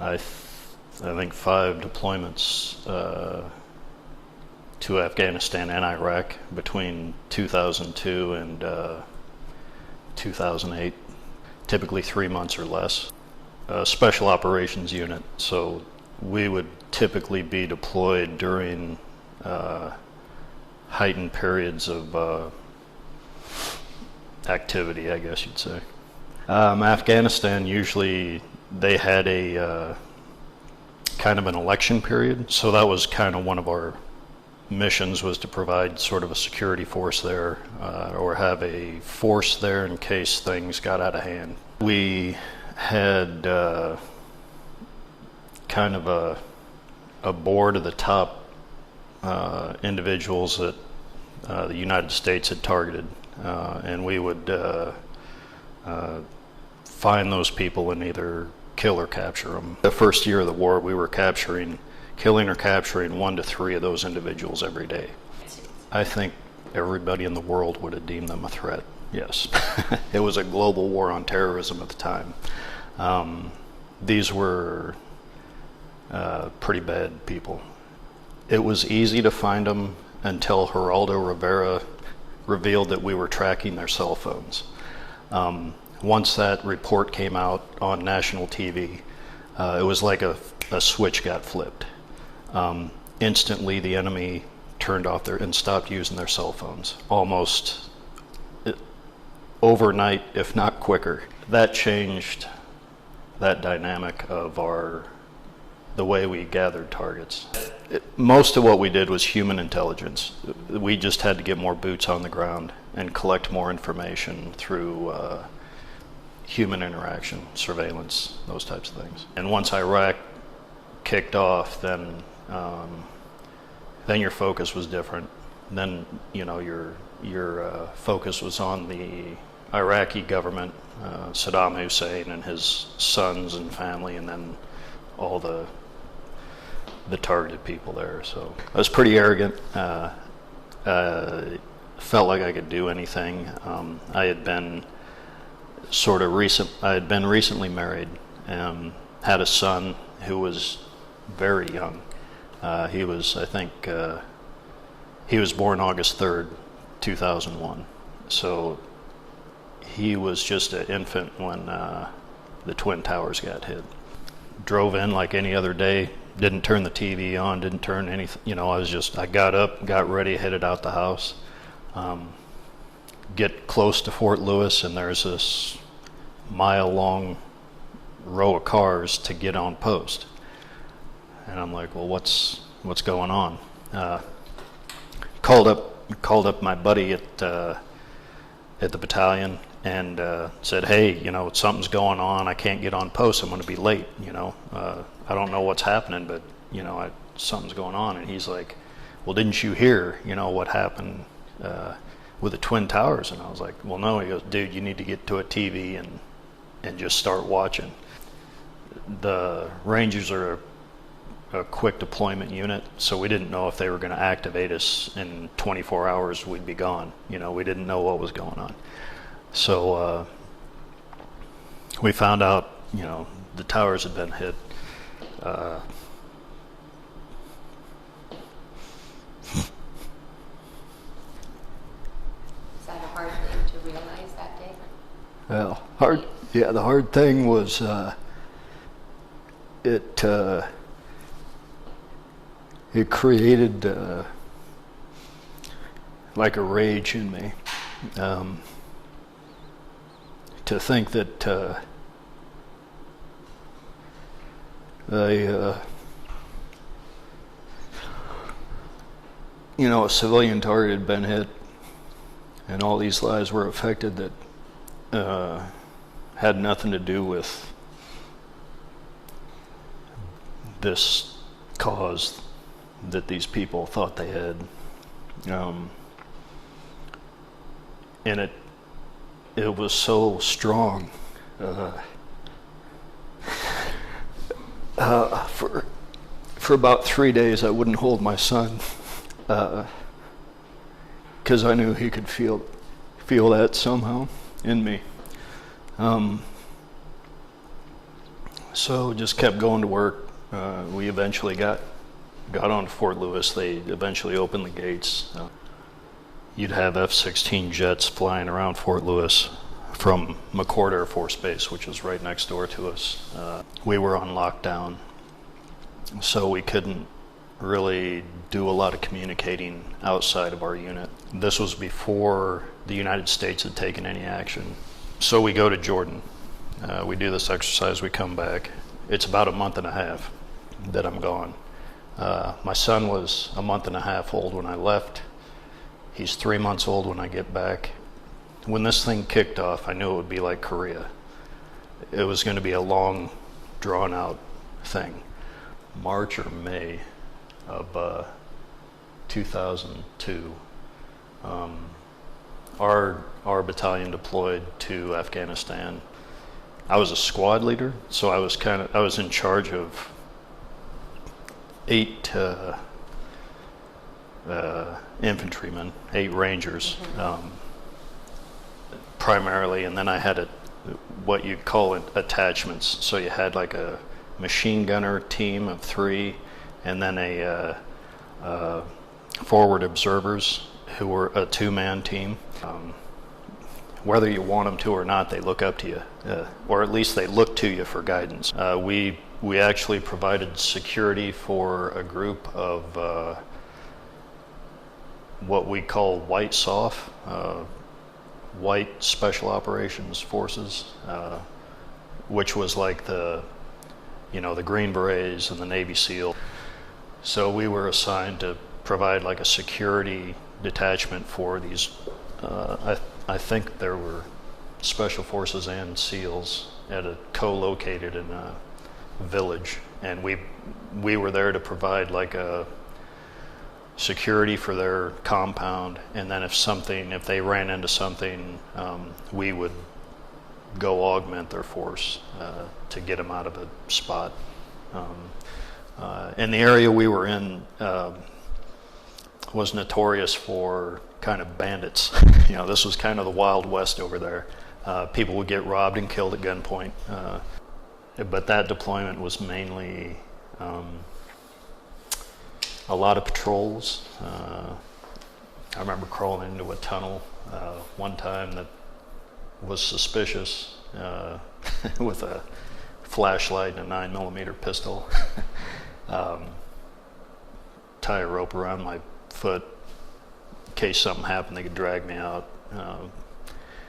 I think 5 deployments to Afghanistan and Iraq between 2002 and 2008, typically 3 months or less. Special operations unit, so we would typically be deployed during heightened periods of activity, I guess you'd say. Afghanistan, usually they had a kind of an election period, so that was kind of one of our missions, was to provide sort of a security force there, or have a force there in case things got out of hand. We had kind of a board of the top individuals that the United States had targeted, and we would find those people and either kill or capture them. The first year of the war, we were killing or capturing 1 to 3 of those individuals every day. I think everybody in the world would have deemed them a threat, yes. It was a global war on terrorism at the time. These were pretty bad people. It was easy to find them until Geraldo Rivera revealed that we were tracking their cell phones. Once that report came out on national TV, it was like a switch got flipped. Instantly, the enemy turned off and stopped using their cell phones, almost overnight, if not quicker. That changed that dynamic of the way we gathered targets. Most of what we did was human intelligence. We just had to get more boots on the ground and collect more information through human interaction, surveillance, those types of things. And once Iraq kicked off, then your focus was different. Then your focus was on the Iraqi government, Saddam Hussein and his sons and family, and then all the targeted people there. So I was pretty arrogant. Felt like I could do anything. I had been recently married, had a son who was very young. He was born August 3rd, 2001. So he was just an infant when the Twin Towers got hit. Drove in like any other day, didn't turn the TV on, didn't turn anything, I got up, got ready, headed out the house. Get close to Fort Lewis, and there's this mile-long row of cars to get on post. And I'm like, well, what's going on? Called up my buddy at the battalion and said, hey, something's going on. I can't get on post. I'm going to be late. I don't know what's happening, but something's going on. And he's like, well, didn't you hear what happened with the Twin Towers? And I was like, well, no. He goes, dude, you need to get to a TV and just start watching. The Rangers are a quick deployment unit, so we didn't know if they were going to activate us in 24 hours. We'd be gone. We didn't know what was going on. So we found out, the towers had been hit. Is that a hard thing to realize that day? Well, the hard thing was it created like a rage in me, to think that a civilian target had been hit and all these lives were affected that had nothing to do with this cause that these people thought they had. And it was so strong. For about 3 days I wouldn't hold my son, because I knew he could feel that somehow in me. So just kept going to work. We eventually got on Fort Lewis. They eventually opened the gates. You'd have F-16 jets flying around Fort Lewis from McCord Air Force Base, which is right next door to us. We were on lockdown, so we couldn't really do a lot of communicating outside of our unit. This was before the United States had taken any action. So we go to Jordan. We do this exercise, we come back. It's about a month and a half that I'm gone. My son was a month and a half old when I left. He's 3 months old when I get back. When this thing kicked off, I knew it would be like Korea. It was going to be a long, drawn-out thing. March or May of 2002, our battalion deployed to Afghanistan. I was a squad leader, so I was in charge of 8 infantrymen, 8 rangers, primarily, and then I had what you'd call attachments. So you had like a machine gunner team of 3, and then a forward observers who were a 2-man team. Whether you want them to or not, they look up to you, or at least they look to you for guidance. We actually provided security for a group of what we call White SOF, White Special Operations Forces, which was like the Green Berets and the Navy SEAL. So we were assigned to provide like a security detachment for these. I think there were Special Forces and SEALs at a co-located in a village, and we were there to provide like a security for their compound, and then if they ran into something, we would go augment their force to get them out of a spot. And the area we were in was notorious for kind of bandits. This was kind of the Wild West over there. People would get robbed and killed at gunpoint. But that deployment was mainly a lot of patrols. I remember crawling into a tunnel one time that was suspicious with a flashlight and a 9mm pistol. Tie a rope around my foot in case something happened, they could drag me out.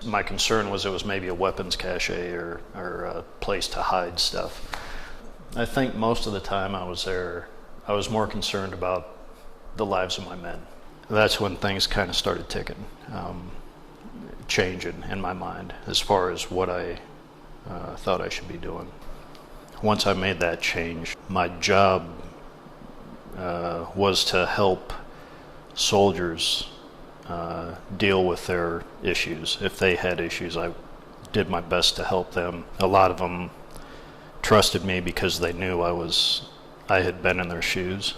My concern was it was maybe a weapons cache or a place to hide stuff. I think most of the time I was there, I was more concerned about the lives of my men. That's when things kind of started ticking, changing in my mind as far as what I thought I should be doing. Once I made that change, my job was to help soldiers deal with their issues. If they had issues, I did my best to help them. A lot of them trusted me because they knew I had been in their shoes.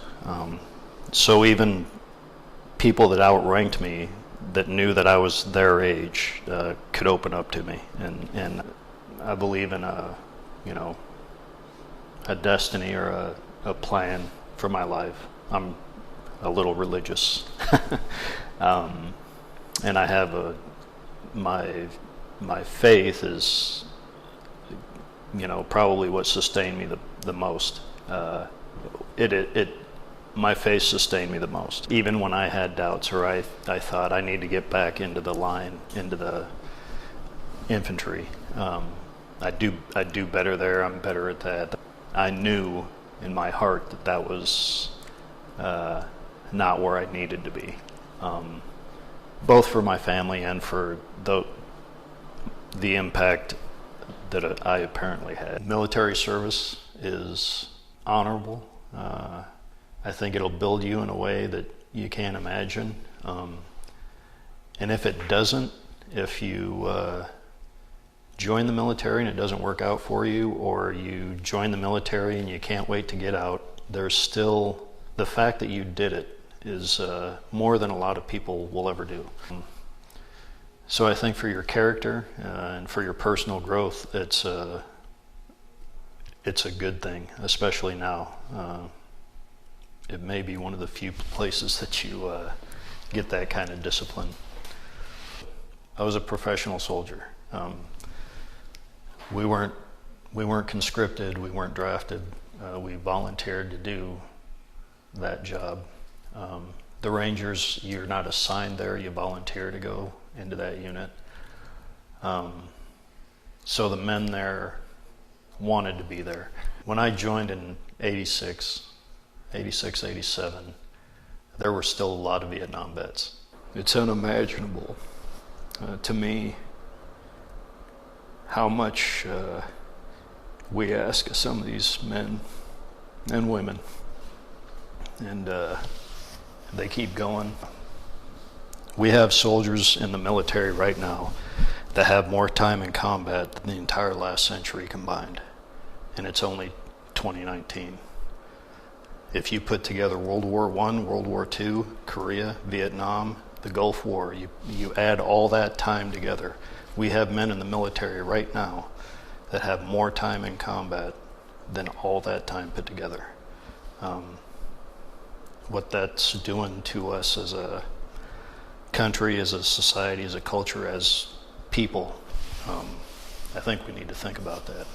So even people that outranked me, that knew that I was their age, could open up to me. And I believe in a destiny or a plan for my life. I'm a little religious. And I have my faith is probably what sustained me the most. My faith sustained me the most. Even when I had doubts, or I thought I need to get back into the line, into the infantry. I do better there. I'm better at that. I knew in my heart that was not where I needed to be, both for my family and for the impact that I apparently had. Military service is honorable. I think it'll build you in a way that you can't imagine. And if it doesn't, if you join the military and it doesn't work out for you, or you join the military and you can't wait to get out, there's still the fact that you did it is more than a lot of people will ever do. So I think for your character and for your personal growth, it's a good thing, especially now. It may be one of the few places that you get that kind of discipline. I was a professional soldier. We weren't conscripted, we weren't drafted. We volunteered to do that job. The Rangers, you're not assigned there, you volunteer to go into that unit. So the men there wanted to be there. When I joined in 86, 87, there were still a lot of Vietnam vets. It's unimaginable to me how much we ask of some of these men and women, and they keep going. We have soldiers in the military right now that have more time in combat than the entire last century combined, and it's only 2019. If you put together World War I, World War II, Korea, Vietnam, the Gulf War, you add all that time together, we have men in the military right now that have more time in combat than all that time put together. What that's doing to us as a country, as a society, as a culture, as people, I think we need to think about that.